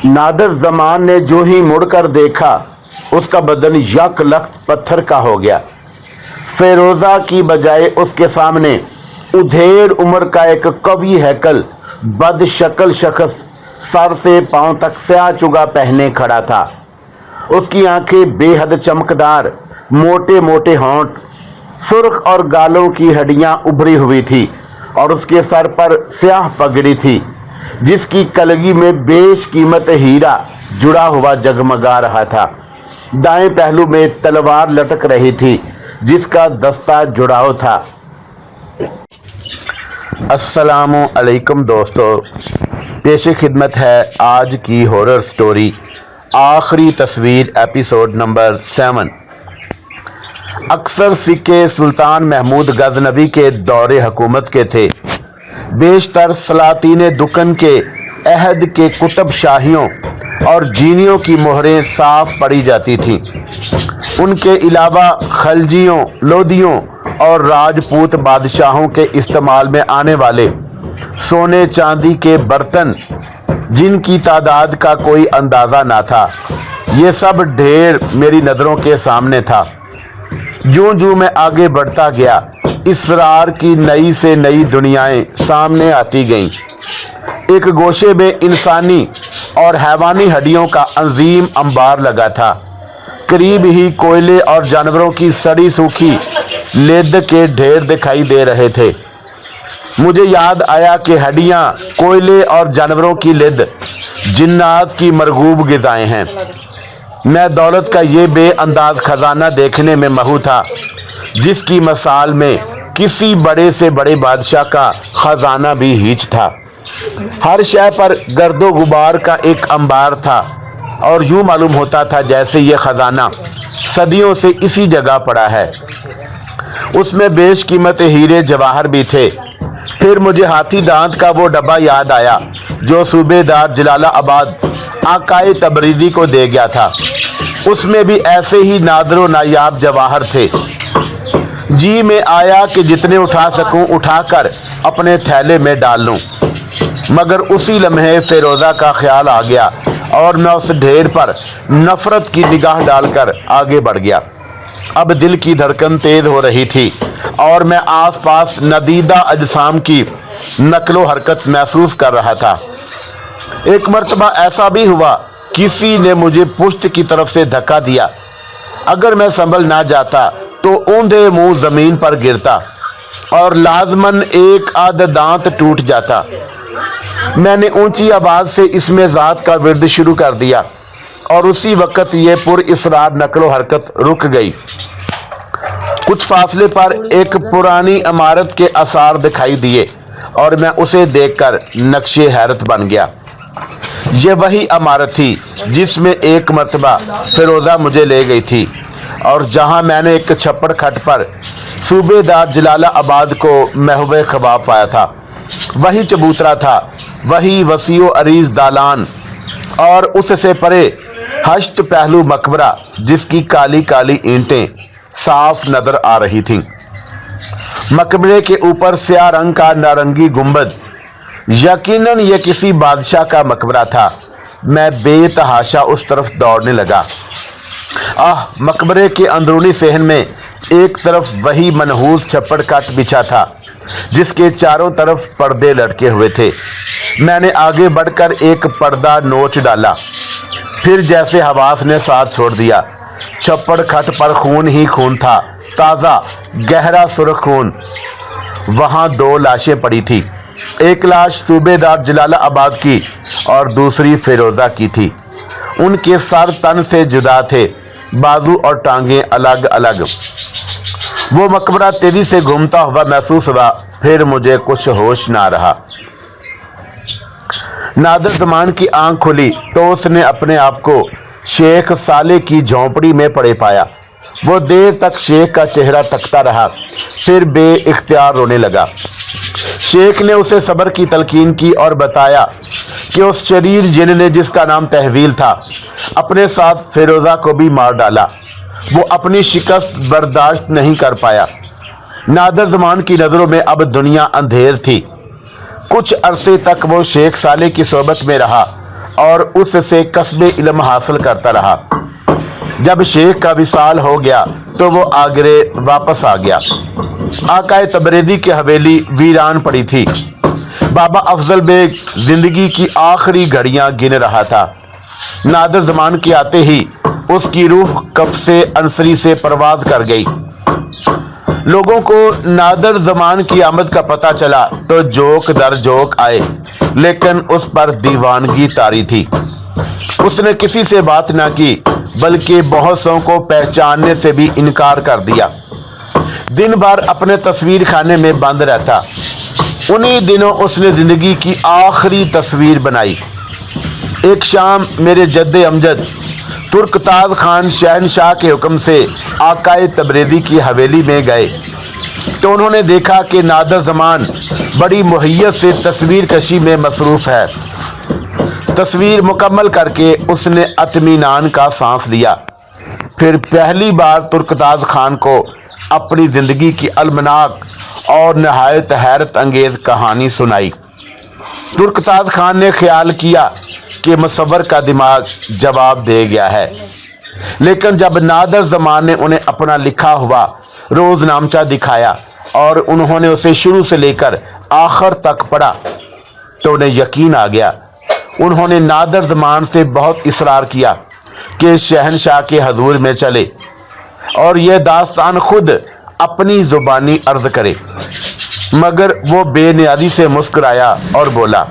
नादर जमान ने जो ही मुड़कर देखा, उसका बदन यक लख्त पत्थर का हो गया। फेरोजा की बजाय उसके सामने उधेड़ उम्र का एक कवि हैकल बदशक्ल शख्स सर से पांव तक स्याह चुगा पहने खड़ा था। उसकी आंखें बेहद चमकदार, मोटे मोटे होंठ, सुर्ख और गालों की हड्डियां उभरी हुई थी और उसके सर पर स्याह पगड़ी थी जिसकी कलगी में बेशकीमत हीरा जुड़ा हुआ जगमगा रहा था। दाएं पहलू में तलवार लटक रही थी जिसका दस्ता जुड़ाव था। अस्सलामु अलैकुम दोस्तों, पेश खिदमत है आज की हॉरर स्टोरी आखिरी तस्वीर एपिसोड नंबर 7। अक्सर सिक्के सुल्तान महमूद गजनवी के दौरे हुकूमत के थे। बेशतर सलातीन दुकन के अहद के कुतुब शाहियों और जीनियों की मोहरें साफ पड़ी जाती थीं। उनके अलावा खलजियों, लोदियों और राजपूत बादशाहों के इस्तेमाल में आने वाले सोने चांदी के बर्तन, जिनकी तादाद का कोई अंदाज़ा ना था, ये सब ढेर मेरी नज़रों के सामने था। जूं जूं मैं आगे बढ़ता गया, इसरार की नई से नई दुनियाएं सामने आती गईं। एक गोशे में इंसानी और हैवानी हड्डियों का अजीम अंबार लगा था। करीब ही कोयले और जानवरों की सड़ी सूखी लेद के ढेर दिखाई दे रहे थे। मुझे याद आया कि हड्डियां, कोयले और जानवरों की लेद जिन्नात की मरगूब ग़िज़ाएं हैं। मैं दौलत का ये बेअंदाज खजाना देखने में महू था, जिसकी मिसाल में किसी बड़े से बड़े बादशाह का खजाना भी हीच था। हर शय पर गर्दो गुबार का एक अंबार था और यूं मालूम होता था जैसे ये खजाना सदियों से इसी जगह पड़ा है। उसमें बेशकीमत हीरे जवाहर भी थे। फिर मुझे हाथी दांत का वो डब्बा याद आया जो सूबेदार जलालाबाद आकाए तबरीज़ी को दे गया था। उसमें भी ऐसे ही नादरो नायाब जवाहर थे। जी में आया कि जितने उठा सकूं उठाकर अपने थैले में डाल लूं, मगर उसी लम्हे फेरोजा का ख्याल आ गया और मैं उस ढेर पर नफरत की निगाह डालकर आगे बढ़ गया। अब दिल की धड़कन तेज हो रही थी और मैं आसपास नदीदा अजसाम की नकलो हरकत महसूस कर रहा था। एक मर्तबा ऐसा भी हुआ, किसी ने मुझे पुश्त की तरफ से धक्का दिया। अगर मैं संभल ना जाता तो ऊंधे मुंह जमीन पर गिरता और लाजमन एक आध दांत टूट जाता। मैंने ऊंची आवाज से इसमें ज़ात का विर्द शुरू कर दिया और उसी वक्त ये पुरइसरार नकलो हरकत रुक गई। कुछ फासले पर एक पुरानी इमारत के आसार दिखाई दिए और मैं उसे देखकर नक्शे हैरत बन गया। ये वही इमारत थी जिसमें एक मर्तबा फिरोजा मुझे ले गई थी और जहां मैंने एक छप्पड़ खट पर सूबेदार जलालाबाद को महवे ख्वाब पाया था। वही चबूतरा था, वही वसीओ अरीज दालान और उससे परे हश्त पहलू मकबरा जिसकी काली काली ईंटें साफ नजर आ रही थीं। मकबरे के ऊपर स्याह रंग का नारंगी गुंबद, यकीनन ये किसी बादशाह का मकबरा था। मैं बेतहाशा उस तरफ दौड़ने लगा। मकबरे के अंदरूनी सहन में एक तरफ वही मनहूस छप्पड़ काट बिछा था जिसके चारों तरफ पर्दे लटके हुए थे। मैंने आगे बढ़कर एक पर्दा नोच डाला, फिर जैसे हवास ने साथ छोड़ दिया। छप्पड़ खट पर खून ही खून था, ताज़ा गहरा सुर्ख खून। वहां दो लाशें पड़ी थी, एक लाश सूबेदार जलालाबाद की और दूसरी फिरोजा की थी। उनके सर तन से जुदा थे, बाजू और टांगें अलग अलग। वो मकबरा तेजी से घूमता हुआ महसूस हुआ, फिर मुझे कुछ होश ना रहा। नादर जमान की आंख खुली तो उसने अपने आप को शेख साले की झोंपड़ी में पड़े पाया। वो देर तक शेख का चेहरा तकता रहा, फिर बेइख्तियार रोने लगा। शेख ने उसे सब्र की तलकीन की और बताया कि उस शरीर जिन ने, जिसका नाम तहवील था, अपने साथ फिरोजा को भी मार डाला। वो अपनी शिकस्त बर्दाश्त नहीं कर पाया। नादर जमान की नज़रों में अब दुनिया अंधेर थी। कुछ अरसे तक वो शेख साले की सोबत में रहा और उससे कस्बे इल्म हासिल करता रहा। जब शेख का विसाल हो गया तो वो आगरे वापस आ गया। आकाए तबरेज़ी की हवेली वीरान पड़ी थी। बाबा अफजल बेग जिंदगी की आखिरी घड़ियां गिन रहा था। नादर ज़मान के आते ही उसकी रूह कफ से अंसरी से परवाज कर गई। लोगों को नादर ज़मान की आमद का पता चला तो जोक दर जोक आए, लेकिन उस पर दीवानगी तारी थी। उसने किसी से बात ना की, बल्कि बहुत सौ को पहचानने से भी इनकार कर दिया। दिन भर अपने तस्वीर खाने में बंद रहता। उन्हीं दिनों उसने जिंदगी की आखिरी तस्वीर बनाई। एक शाम मेरे जद्दे अमजद तुर्कताज खान शहनशाह के हुक्म से आकाए तबरेज़ी की हवेली में गए तो उन्होंने देखा कि नादर ज़मान बड़ी मुहैयत से तस्वीर कशी में मसरूफ़ है। तस्वीर मुकम्मल करके उसने इत्मीनान का सांस लिया। फिर पहली बार तुर्कताज खान को अपनी ज़िंदगी की अलमनाक और नहायत हैरत अंगेज़ कहानी सुनाई। तुर्कताज खान ने ख्याल किया कि मुसव्वर का दिमाग जवाब दे गया है, लेकिन जब नादर ज़मान ने उन्हें अपना लिखा हुआ रोज़नामचा दिखाया और उन्होंने उसे शुरू से लेकर आखिर तक पढ़ा तो उन्हें यकीन आ गया। उन्होंने नादर ज़मान से बहुत इसरार किया कि शहनशाह के हजूर में चले और यह दास्तान खुद अपनी ज़ुबानी अर्ज करे, मगर वो बेनियादी से मुस्कुराया और बोला,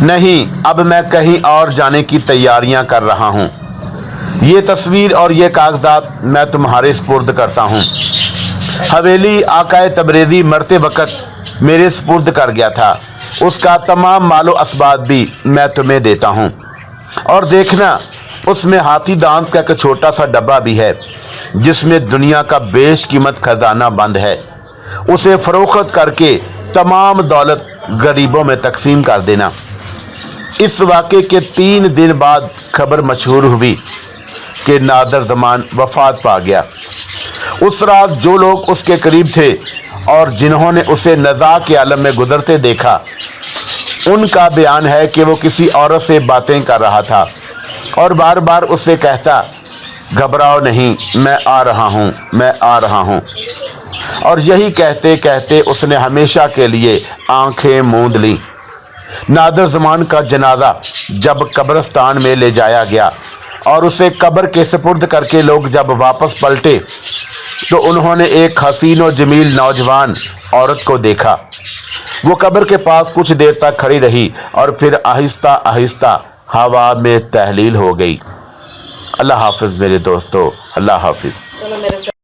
नहीं, अब मैं कहीं और जाने की तैयारियां कर रहा हूं। ये तस्वीर और ये कागजात मैं तुम्हारे स्पुर्द करता हूं। हवेली आकाए तबरेज़ी मरते वक़्त मेरे स्पुर्द कर गया था। उसका तमाम मालो असबाब भी मैं तुम्हें देता हूं। और देखना, उसमें हाथी दांत का एक छोटा सा डब्बा भी है जिसमें दुनिया का बेशकीमत खजाना बंद है। उसे फरोख्त करके तमाम दौलत गरीबों में तकसीम कर देना। इस वाक़े के 3 दिन बाद खबर मशहूर हुई कि नादर ज़मान वफ़ात पा गया। उस रात जो लोग उसके करीब थे और जिन्होंने उसे नज़ा के आलम में गुजरते देखा, उनका बयान है कि वो किसी औरत से बातें कर रहा था और बार बार उससे कहता, घबराओ नहीं, मैं आ रहा हूँ, मैं आ रहा हूँ। और यही कहते कहते उसने हमेशा के लिए आंखें मूंद लीं। नादर ज़मान का जनाजा जब कब्रिस्तान में ले जाया गया और उसे कब्र के सुपुर्द करके लोग जब वापस पलटे तो उन्होंने एक हसीन और जमील नौजवान औरत को देखा। वो कब्र के पास कुछ देर तक खड़ी रही और फिर आहिस्ता आहिस्ता हवा में तहलील हो गई। अल्लाह हाफिज़ मेरे दोस्तों, अल्लाह हाफिज़।